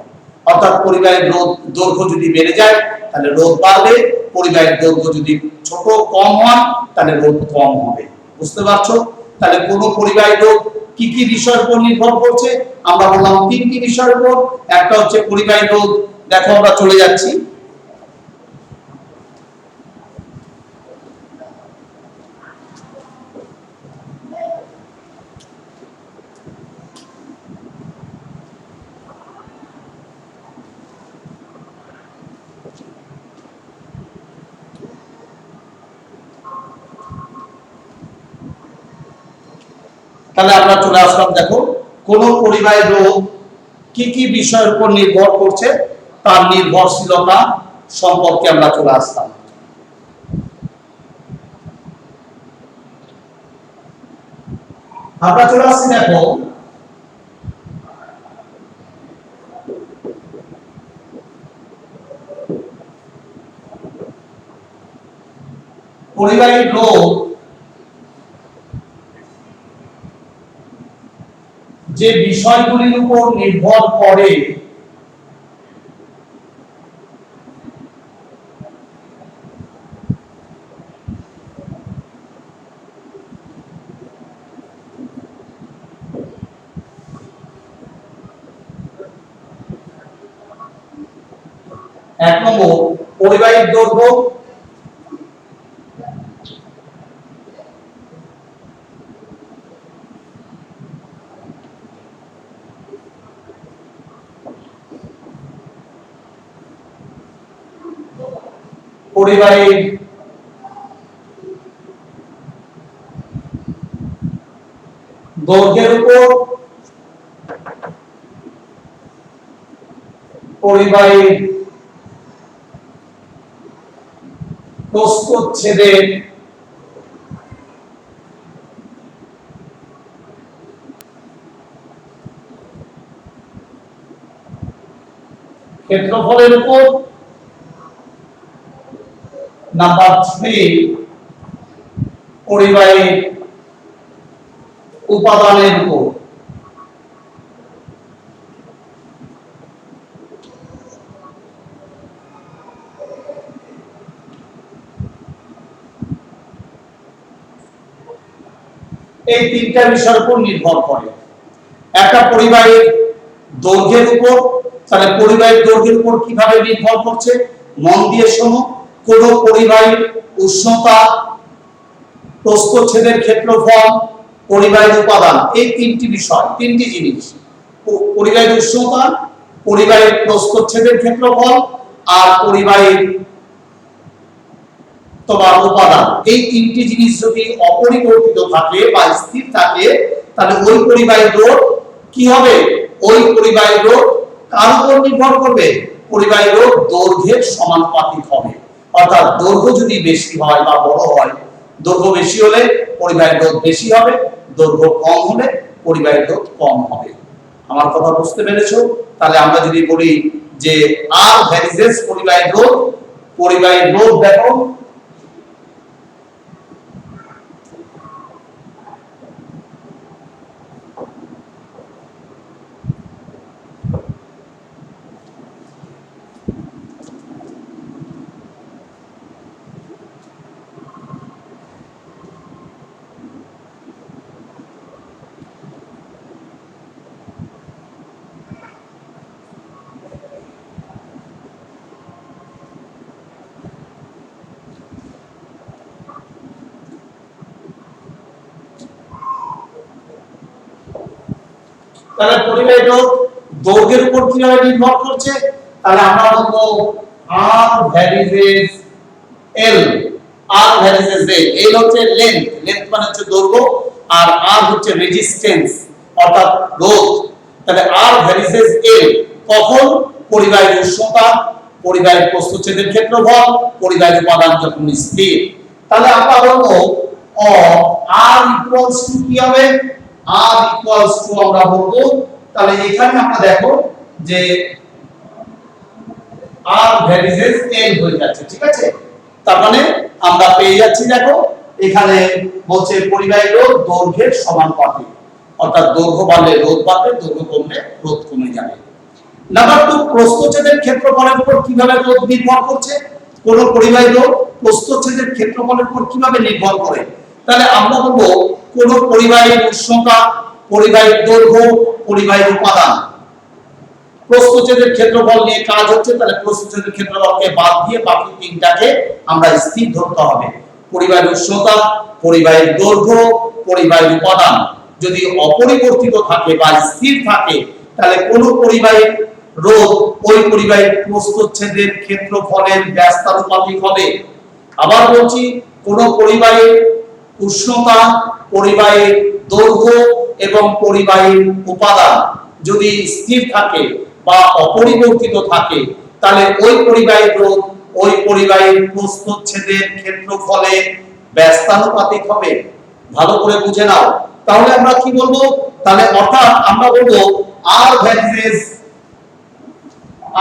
অর্থাৎ পরিবাহীর রোধ দৈর্ঘ্য যদি বেড়ে যায় তাহলে রোধ বাড়বে, পরিবাহীর দৈর্ঘ্য যদি ছোট কম হয় তাহলে রোধ কম হবে। বুঝতে পারছো, তাহলে কোন পরিবাহী রোধ কি কি বিষয়ের উপর নির্ভর করছে, আমরা বললাম তিনটি বিষয়ের উপর। একটা হচ্ছে পরিবাহী রোধ, দেখো আমরা চলে যাচ্ছি। তাহলে আমরা চলে আসলাম, দেখো কোন পরিবাহী রোধ কি কি বিষয়ের উপর নির্ভর করছে তার নির্ভরশীলতা সম্পর্কে আমরা চলে আসলাম। আমরা চলে আসছি, দেখো পরিবাহী রোধ যে বিষয়গুলির উপর নির্ভর করে এক নম্বর পরিবাহীর দৈর্ঘ্য, পরিবাহীর দৈর্ঘ্যের উপর পরিবাহীর প্রস্থচ্ছেদের ক্ষেত্রফলের উপর, নাম্বার 3 পরিবাহীর উপাদানের উপর। এই তিনটা বিষয়ের উপর নির্ভর করে। একটা পরিবাহীর দৈর্ঘ্যের উপর, তাহলে পরিবাহীর দৈর্ঘ্যের উপর কিভাবে নির্ভর করছে মন দিয়ে শোনো। কোন পরিবাহীর উষ্ণতা, প্রস্থচ্ছেদের ক্ষেত্রফল, পরিবাহীর উপাদান, এই তিনটি বিষয়, তিনটি জিনিস, পরিবাহীর উষ্ণতা, পরিবাহীর প্রস্থচ্ছেদের ক্ষেত্রফল আর পরিবাহীর তোমার উপাদান, এই তিনটি জিনিস যদি অপরিবর্তিত থাকে বা স্থির থাকে তাহলে ওই পরিবাহী রোধ কি হবে? ওই পরিবাহী রোধ কার উপর নির্ভর করবে? পরিবাহী রোধ দৈর্ঘ্যের সমানুপাতিক হবে। অর্থাৎ দৈর্ঘ্য যদি বেশি হয় বা বড় হয়, দৈর্ঘ্য বেশি হলে পরিবাহী রোধ বেশি হবে, দৈর্ঘ্য কম হলে পরিবাহী রোধ কম হবে। আমার কথা বুঝতে পেরেছো? তাহলে আমরা যদি বলি যে আর ভ্যারিজেস পরিবাহী রোধ, পরিবাহী রোধ দেখো তাহলে পরিবাহী রোধ দৈর্ঘ্যের উপর কিভাবে নির্ভর করছে? তাহলে আমরা বলবো R varies as L, R varies as L, L হচ্ছে লেন্থ, লেন্থ মানে হচ্ছে দৈর্ঘ্য, আর R হচ্ছে রেজিস্ট্যান্স অর্থাৎ রোধ। তাহলে R ভ্যারিজেস L কখন? পরিবাহীর উষ্ণতা, পরিবাহীর প্রস্থচ্ছেদের ক্ষেত্রফল, পরিবাহীর উপাদান যখন স্থির। তাহলে আমরা বলবো R ইকুয়ালস টু কি হবে? R ইকুয়ালস টু আমরা বলবো, তাহলে এখানে আমরা দেখো যে R ভ্যারিজেস L হয়ে যাচ্ছে, ঠিক আছে? তার মানে আমরা পেয়ে যাচ্ছি, দেখো এখানে বলছে পরিবাহী রোধ দৈর্ঘ্যের সমানুপাতিক, অর্থাৎ দৈর্ঘ্য বাড়লে রোধ বাড়বে, দৈর্ঘ্য কমলে রোধ কমে যাবে। নাম্বার 2 প্রস্থচ্ছেদের ক্ষেত্রফলের উপর কিভাবে রোধ নির্ভর করছে? কোন পরিবাহী রোধ প্রস্থচ্ছেদের ক্ষেত্রফলের উপর কিভাবে নির্ভর করে? তাহলে আমরা বলবো কোন পরিবাহীর উষ্ণতা, পরিবাহীর দৈর্ঘ্য, পরিবাহীর উপাদান। প্রস্থচ্ছেদের ক্ষেত্রফল নিয়ে কাজ হচ্ছে, তাহলে প্রস্থচ্ছেদের ক্ষেত্রফলকে বাদ দিয়ে বাকি তিনটাকে আমরা স্থির ধরতে হবে। পরিবাহীর উষ্ণতা, পরিবাহীর দৈর্ঘ্য, পরিবাহীর উপাদান যদি অপরিবর্তিত থাকে বা স্থির থাকে তাহলে কোন পরিবাহীর রোধ ওই পরিবাহীর প্রস্থচ্ছেদের ক্ষেত্রফলের ব্যস্তানুপাতিক হবে। আবার বলছি, কোন পরিবাহীর উষ্ণতা, পরিবাহীর দৈর্ঘ্য এবং পরিবাহীর উপাদান যদি স্থির থাকে বা অপরিবর্তিত থাকে তাহলে ওই পরিবাহীর রোধ ওই পরিবাহীর প্রস্থচ্ছেদের ক্ষেত্রফলে ব্যস্তানুপাতিক হবে। ভালো করে বুঝে নাও। তাহলে আমরা কি বলবো? তাহলে অর্থাৎ আমরা বলবো R ভ্যারিজেস,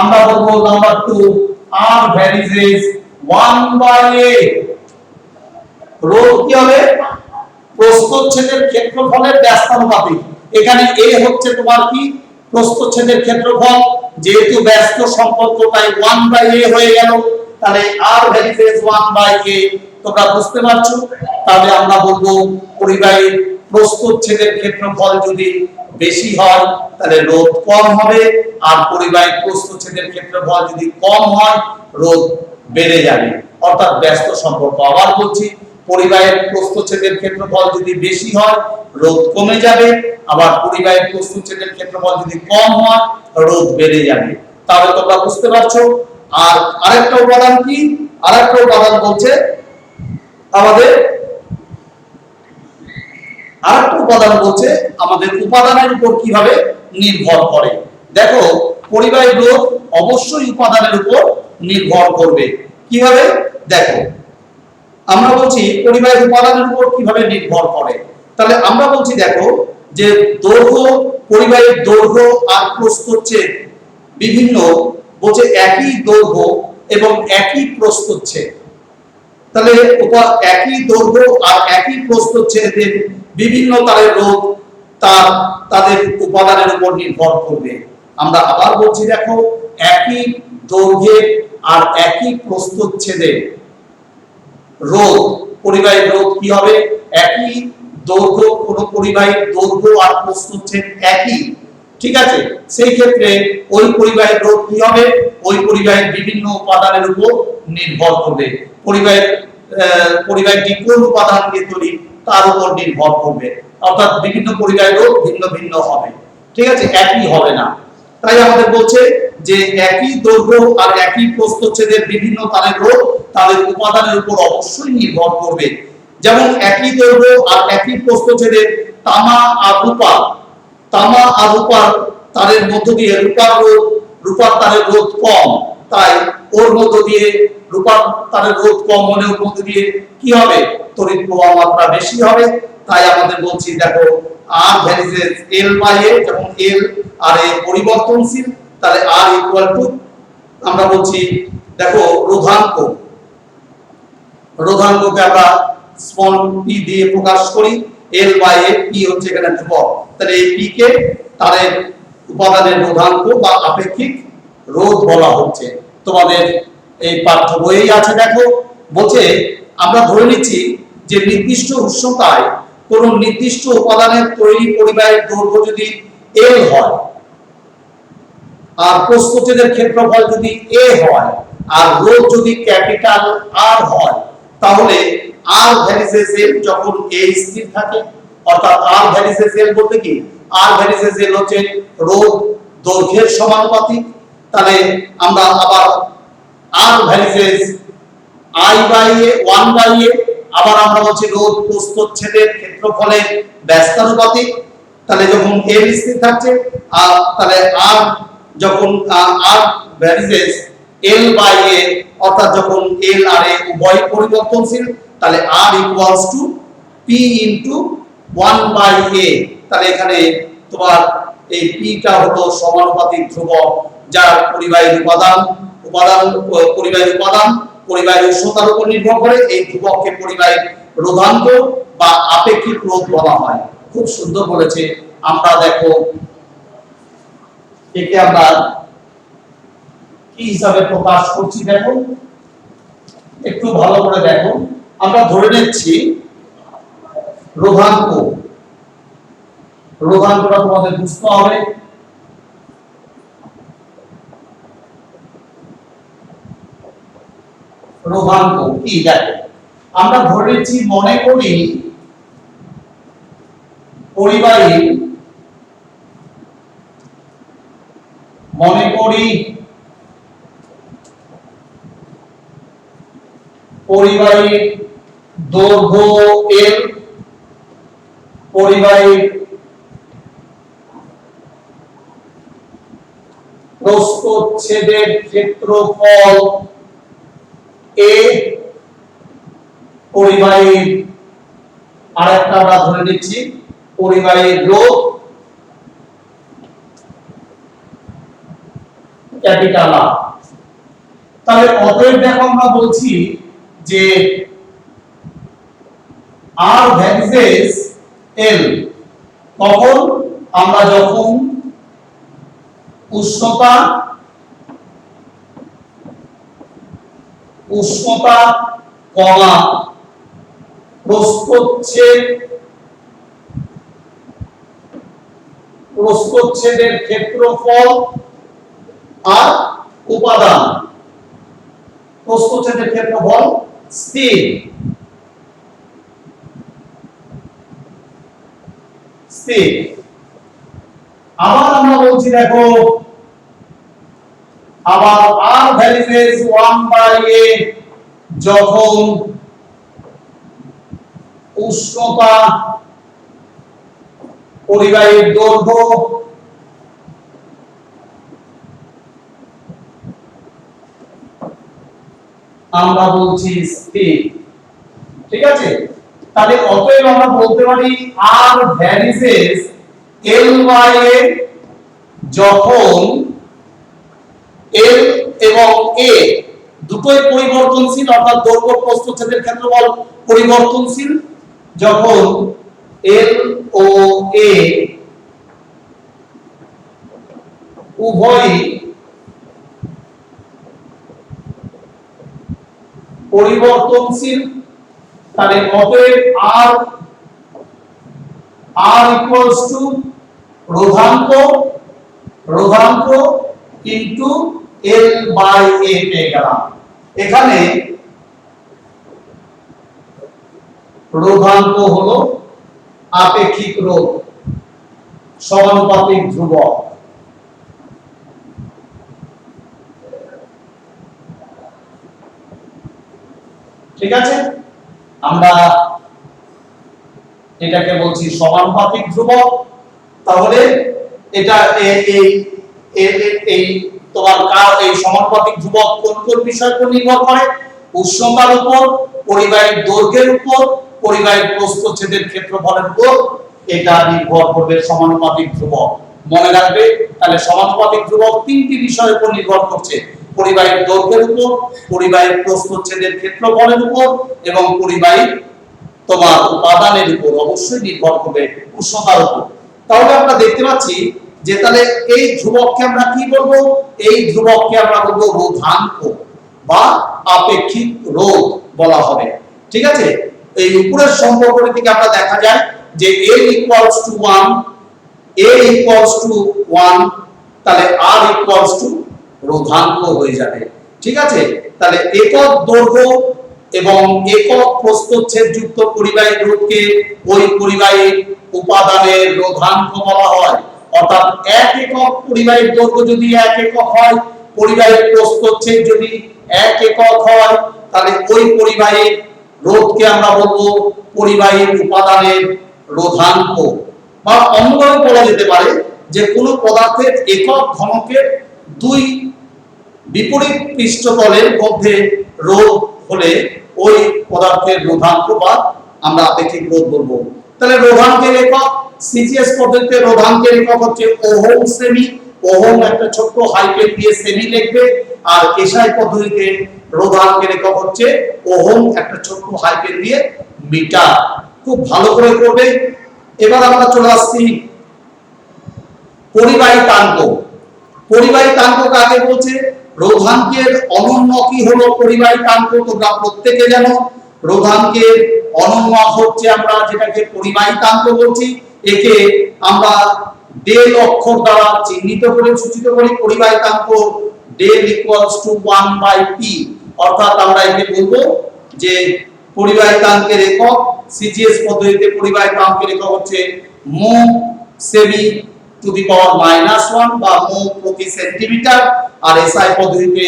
আমরা বলবো নাম্বার 2 R ভ্যারিজেস 1/a, রোধ কি হবে? প্রস্থচ্ছেদের ক্ষেত্রফলের ব্যস্তানুপাতিক। এখানে এ হচ্ছে তোমার কি প্রস্থচ্ছেদের ক্ষেত্রফল, যেহেতু ব্যস্ত সম্পর্ক তাই 1/a হয়ে গেল, তাহলে r ভ্যারিসেস 1/a। তোমরা বুঝতে পারছো? তাহলে আমরা বলবো পরিবাহীর প্রস্থচ্ছেদের ক্ষেত্রফল যদি বেশি হয় তাহলে রোধ কম হবে, আর পরিবাহীর প্রস্থচ্ছেদের ক্ষেত্রফল যদি কম হয় রোধ বেড়ে যাবে, অর্থাৎ ব্যস্ত সম্পর্ক। আবার বলছি, পরিবাহীর প্রস্থচ্ছেদের ক্ষেত্রফল যদি বেশি হয় রোধ কমে যাবে, আবার পরিবাহীর প্রস্থচ্ছেদের ক্ষেত্রফল যদি কম হয় রোধ বেড়ে যাবে। তাহলে তোমরা বুঝতে পারছো? আর আরেকটা উপাদান কি? আরেকটা উপাদান বলছে আমাদের আমাদের উপাদানের উপর কিভাবে নির্ভর করে। দেখো, পরিবাহী রোধ অবশ্যই উপাদানের উপর নির্ভর করবে। কিভাবে? দেখো, আমরা বলছি পরিবাহীর উপাদানের উপর কিভাবে নির্ভর করে। তাহলে আমরা বলছি দেখো যে দৈর্ঘ্য, পরিবাহীর দৈর্ঘ্য আর প্রস্থচ্ছেদ বিভিন্ন, বলছে একই দৈর্ঘ্য এবং একই প্রস্থচ্ছেদ। তাহলে একই দৈর্ঘ্য আর একই প্রস্থচ্ছেদের বিভিন্ন তারের রোধ তাদের উপাদানের উপর নির্ভর করবে। আমরা আবার বলছি দেখো, একই দৈর্ঘ্যের আর একই প্রস্থচ্ছেদের রোধ, পরিবাহীর রোধ কি হবে? একই দৈর্ঘ্য, কোন পরিবাহীর দৈর্ঘ্য আর প্রস্থচ্ছেদ একই, ঠিক আছে? সেই ক্ষেত্রে ওই পরিবাহীর রোধ কি হবে? ওই পরিবাহীর বিভিন্ন উপাদানের উপর নির্ভর করবে। পরিবাহীটি কোন উপাদান দিয়ে তৈরি তার উপর নির্ভর করবে, অর্থাৎ বিভিন্ন পরিবাহীর রোধ ভিন্ন ভিন্ন হবে, ঠিক আছে? একই হবে না। তাই আমাদের বলছে যে একই দৈর্ঘ্য আর একই প্রস্থচ্ছেদের বিভিন্ন তারের রোধ তাদের উপাদানের উপর অবশ্যই নির্ভর করবে। যেমন একই দৈর্ঘ্য আর একই প্রস্থচ্ছেদের তামা আর রূপার তারের মধ্য দিয়ে রূপার তারের রোধ কম, তাই ওর মধ্য দিয়ে রূপার তারের রোধ কম হলে ওর মধ্য দিয়ে কি হবে? তড়িৎ প্রবাহ মাত্রা বেশি হবে। তাই আমাদের বলছি দেখো, R ভ্যারিসেস L/A, যেমন L আর A পরিবর্তনশীল, তাহলে R ইকুয়াল টু, আমরা বলছি দেখো রোধাঙ্ককে আমরা স্মল p দিয়ে প্রকাশ করি, L/A, p হচ্ছে এখানে ধ্রুবক। তাহলে এই p কে তারের উপাদানের রোধাঙ্ক বা আপেক্ষিক রোধ বলা হচ্ছে। তোমাদের এই পাঠ্য বইয়েই আছে। দেখো, বলছে আমরা ধরে নিচ্ছি যে নির্দিষ্ট উষ্ণতায় কোন নির্দিষ্ট উপাদানের তৈরি পরিবাহীর দৈর্ঘ্য যদি L হয় আর প্রস্থচ্ছেদের ক্ষেত্রফল যদি A হয় আর রোধ যদি ক্যাপিটাল R হয়, তাহলে R ভ্যারিসেস L যখন A স্থির থাকে, অর্থাৎ R ভ্যারিসেস L বলতে কি? R ভ্যারিসেস L হচ্ছে রোধ দৈর্ঘ্যের সমানুপাতিক। তাহলে আমরা আবার R ভ্যারিসেস I/A 1/A, আবার আমরা বলছি রোধ প্রস্থচ্ছেদের ক্ষেত্রফলের ব্যস্তানুপাতিক। তাহলে যখন L স্থির থাকছে তাহলে R যখন R ভ্যারিসেস L/A, অর্থাৎ যখন L আর A উভয় পরিবর্তনশীল, তাহলে R equals two P into 1/A। তাহলে এখানে তোমার এই P টা হলো সমানুপাতিক ধ্রুবক, যার পরিবাহীর উপাদান পরিবাহীর উষ্ণতার উপর নির্ভর করে। এই ধ্রুবককে পরিবাহীর রোধাঙ্ক বা আপেক্ষিক রোধ বলা হয়। খুব সুন্দর বলেছে। আমরা দেখো একে আমরা কি হিসাবে প্রকাশ করছি, দেখো একটু ভালো করে দেখো। আমরা ধরে নিচ্ছি রোধাঙ্কটা তোমাদের বুঝতে হবে। রোধাঙ্ক কি? দেখো, আমরা ধরে নিচ্ছি, মনে করি পরিবাহীর দৈর্ঘ্য L, পরিবাহীর প্রস্থচ্ছেদের ক্ষেত্রফল A, পরিবাহীর আরেকটা আমরা ধরে নিচ্ছি পরিবাহীর রোধ ক্যাপিটাল R। তাহলে অতএব দেখো আমরা বলছি যে R ভ্যারিসেস L কখন? আমরা যখন উষ্ণতা উষ্ণতা কমা প্রস্থচ্ছেদের ক্ষেত্রফল আর উপাদান, প্রস্থচ্ছেদের ক্ষেত্রফল স্থির স্থির। আবার আমরা বলছি দেখো, আবার r ভ্যালিজ 1/a যখন উষ্ণতা পরিবাহীর দৈর্ঘ্য আমরা বলছি স্থির। ঠিক আছে, তাহলে অতএব আমরা বলতে পারি r ভ্যারিজেস l/a যখন l এবং a দুটোই পরিবর্তনশীল, অর্থাৎ দৈর্ঘ্য প্রস্থচ্ছেদের ক্ষেত্রফল পরিবর্তনশীল, যখন l ও a উভয়ই পরিবর্তনশীল, তাহলে অতএব r ইকুয়ালস টু রোধাঙ্ক ইনটু l/a পেয়ে গেলাম। এখানে রোধাঙ্ক হলো আপেক্ষিক রোধ, সমানুপাতিক ধ্রুবক। ঠিক আছে, আমরা এটাকে বলছি সমানুপাতিক ধ্রুবক। তাহলে এটা এই তোমার এই সমানুপাতিক ধ্রুবক কোন কোন বিষয়ের উপর নির্ভর করে? উষ্ণতার উপর, পরিবাহীর দৈর্ঘ্যের উপর, পরিবাহীর প্রস্থচ্ছেদের ক্ষেত্রফলের উপর এটা নির্ভর করবে সমানুপাতিক ধ্রুবক। মনে রাখবে, তাহলে সমানুপাতিক ধ্রুবক তিনটি বিষয়ের উপর নির্ভর করছে: পরিবাহীর দৈর্ঘ্যের উপর, পরিবাহীর প্রস্থচ্ছেদের ক্ষেত্রফলের উপর এবং পরিবাহীর তোমার উপাদানের উপর অবশ্যই নির্ভর করবে উষ্ণতার উপর। তাহলে আমরা দেখতে পাচ্ছি যে তাহলে এই ধ্রুবককে আমরা কি বলবো? এই ধ্রুবককে আমরা বলবো রোধাঙ্ক বা আপেক্ষিক রোধ বলা হবে। ঠিক আছে, এই উপরের সম্পর্কটি থেকে আমরা দেখা যায় যে l equals to 1, a equals to 1, তাহলে r ইকুয়ালস টু রোধাঙ্ক হয়ে যাবে। ঠিক আছে, তাহলে একক দৈর্ঘ্য এবং একক প্রস্থচ্ছেদ যুক্ত পরিবাহী রোধকে ওই পরিবাহীর উপাদানের রোধাঙ্ক বলা হয়। অর্থাৎ এক একক পরিবাহীর দৈর্ঘ্য যদি 1 একক হয়, পরিবাহীর প্রস্থচ্ছেদ যদি 1 একক হয়, তাহলে ওই পরিবাহীর রোধকে আমরা বলবো পরিবাহীর উপাদানের রোধাঙ্ক। বা অন্যভাবে বলা যেতে পারে যে কোনো পদার্থের একক ঘনকের দুই বিপরীত পৃষ্ঠতলের মধ্যে রোধ হলে ওই পদার্থের রোধাঙ্ক বা আমরা আপেক্ষিক রোধ বলবো। তাহলে রোধাঙ্কের একক সিজিএস পদ্ধতিতে রোধাঙ্কের একক হচ্ছে ওহম সেমি। ওহম একটা ছোট্ট হাইফেন দিয়ে সেমি লিখবে, আর এসআই পদ্ধতিতে রোধাঙ্কের একক হচ্ছে ওহম একটা ছোট্ট হাইফেন দিয়ে মিটার। খুব ভালো করে করবে। এবার আমরা চলে আসছি পরিবাহিতাঙ্ক। পরিবাহিতাঙ্ক কাকে বলছে? রোধাঙ্কের অনন্যকি হলো পরিবাহিতাঙ্ক। তোমরা প্রত্যেকে জানো রোধাঙ্কের অনন্যক হচ্ছে আমরা যেটাকে পরিবাহিতাঙ্ক বলছি। একে আমরা ডেল অক্ষর দ্বারা চিহ্নিত করে সূচিত করি। পরিবাহিতাঙ্ক ডেল ইকুয়ালস টু 1/p, অর্থাৎ আমরা একে বলবো যে পরিবাহিতাঙ্কের একক সিজিএস পদ্ধতিতে পরিবাহিতাঙ্কের একক হচ্ছে মো সেমি টু দি পাওয়ার -1 বা মো প্রতি সেন্টিমিটার, আর এসআই পদ্ধতিতে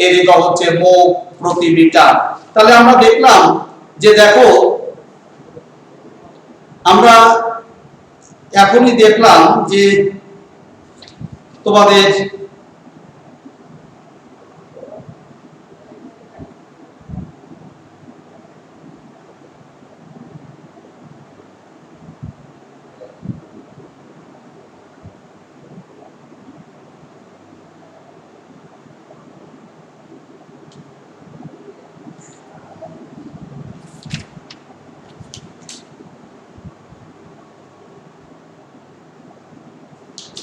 এর একক হচ্ছে মো প্রতি মিটার। তাহলে আমরা দেখলাম যে দেখো আমরা এখনই দেখলাম যে তোমাদের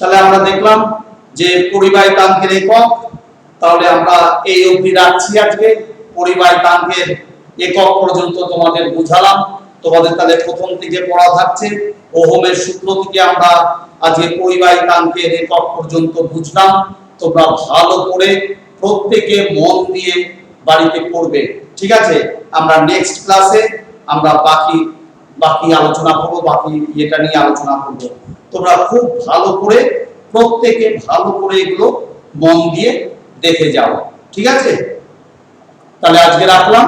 তাহলে আমরা দেখলাম যে পরিবাহীকাঙ্কের একক, তাহলে আমরা এই অবধি রাখছি আজকে। পরিবাহীকাঙ্কের একক পর্যন্ত তোমাদের বুঝালাম। তোমাদের তাহলে প্রথম থেকে পড়া থাকছে ওহমের সূত্র থেকে আমরা আজকে পরিবাহীকাঙ্কের একক পর্যন্ত বুঝলাম। তোমরা ভালো করে প্রত্যেকে মন দিয়ে বাড়িতে পড়বে, ঠিক আছে? আমরা নেক্সট ক্লাসে আমরা বাকি আলোচনা করব, বাকি এটা নিয়ে আলোচনা করব। তোমরা খুব ভালো করে প্রত্যেকে ভালো করে এগুলো মন দিয়ে দেখে যাও, ঠিক আছে? তাহলে আজকে রাখলাম।